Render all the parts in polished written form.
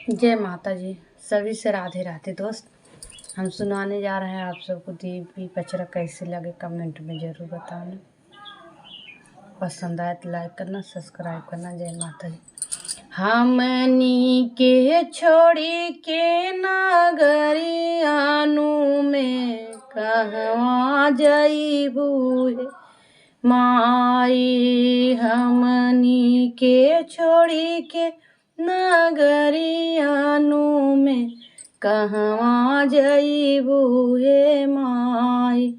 जय माता जी। सभी से राधे राधे दोस्त। हम सुनाने जा रहे हैं आप सबको देवी पचरा कैसे लगे कमेंट में ज़रूर बताना। पसंद आए तो लाइक करना, सब्सक्राइब करना। जय माता जी। हमनी के छोड़ी के नगरियानु में कहवा जइबू माई। हमनी के छोड़ी के नगरियानु में कहवा जइबू हे माई।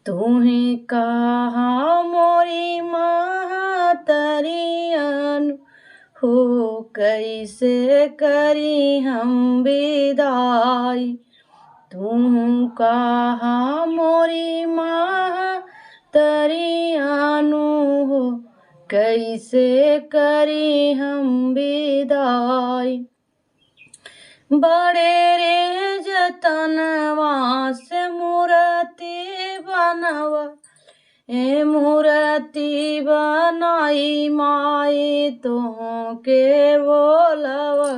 तुम्हें कहा मोरी महतरियानु हो कैसे करी हम विदाई। तुम कहा मोरी महतरियानु हो कैसे करी हम विदाई। बड़े रे जतनवा से मूर्ति बनवा ए मूर्ति बनाई माई तोह के बोलवा।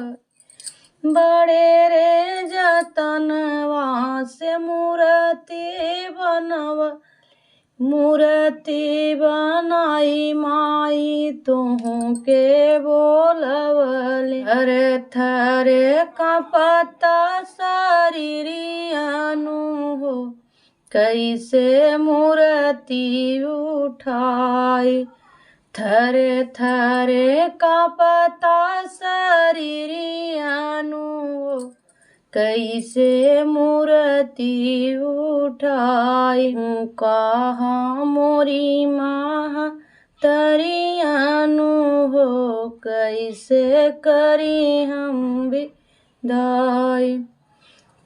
बड़े रे जतनवा से मूर्ति बनवा मूर्ति बनाई माई तोह के बोलवले। थरे थरे कांपता शरीरियानु हो कैसे मूर्ति उठाई। थरे थरे कांपता शरीरियानु हो कैसे मूर्ति उठाई। कहा मोरी महतरियानु हो कैसे करी हम विदाई।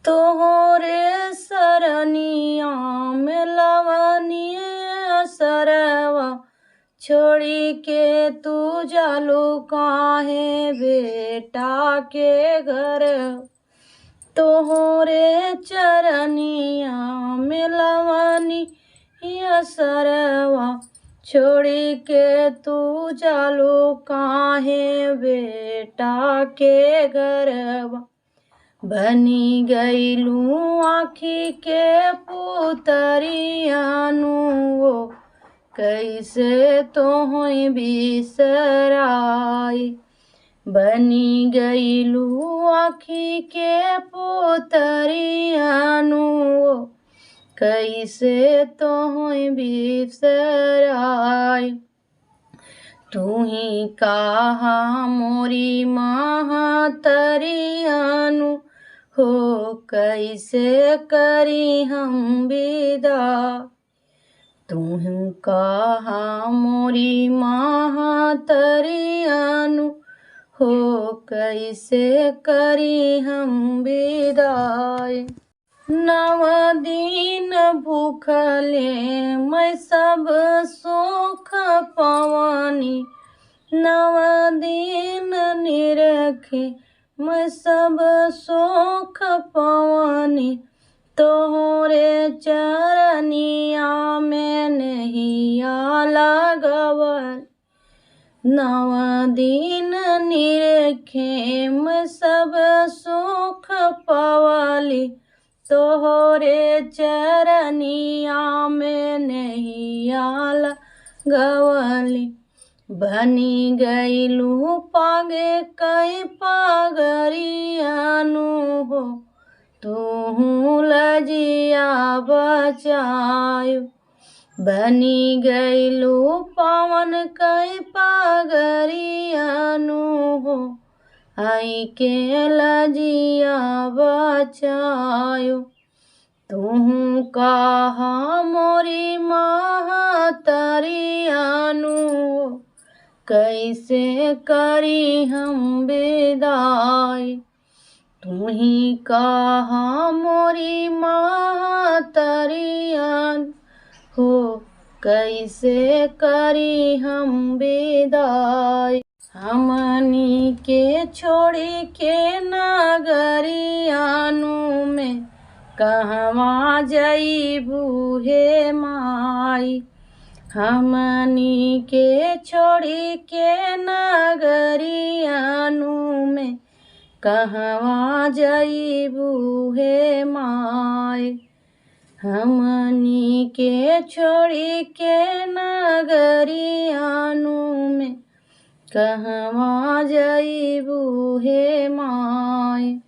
तोहरे सरनिया में लवनिया सरवा छोड़ी के तू जालू काहे बेटा के घर। तोहरे चरनिया में लवनिया सरवा छोड़ी के तू जालू काहे बेटा के घरवा। बनी गईलू आँखी के पुतरियानु हो कैसे तोह बिसराई। बनी गईलू आँखी के पुतरियानु हो कैसे तोह बिसराई। तू ही कहा मोरी महतरियानु हो कैसे करी हम विदा। तू कहा मोरी महतरियानु हो कैसे करी हम विदाई। नव दिन भूखले मैं सब सुख पवनी। नव दिन निरखे मैं सब सुख पवनी। तोहरे चरनिया में नैया लगवल। नव दिन निरखे मैं सब सुख पवली। तोहरे चरनिया में नैया लगवली। बनी गईलू पागे कई पागरियानु हो तू लजिया बचायो। बनी गईलू पावन कई पागरियानु हो आई के लजिया बचायो। तुम कहा मोरी महतरियानु हो कैसे करी हम विदाई। तुम ही कहा मोरी महतरियानु हो कैसे करी हम विदाई। हमनी के छोड़ी के नगरियानु में कहवा जइबू हे माई। हमनी के छोड़ी के नगरियानु में कहवा जइबू हे माय, हमनी के छोड़ी के नगरियानु में कहवा जइबू हे माय।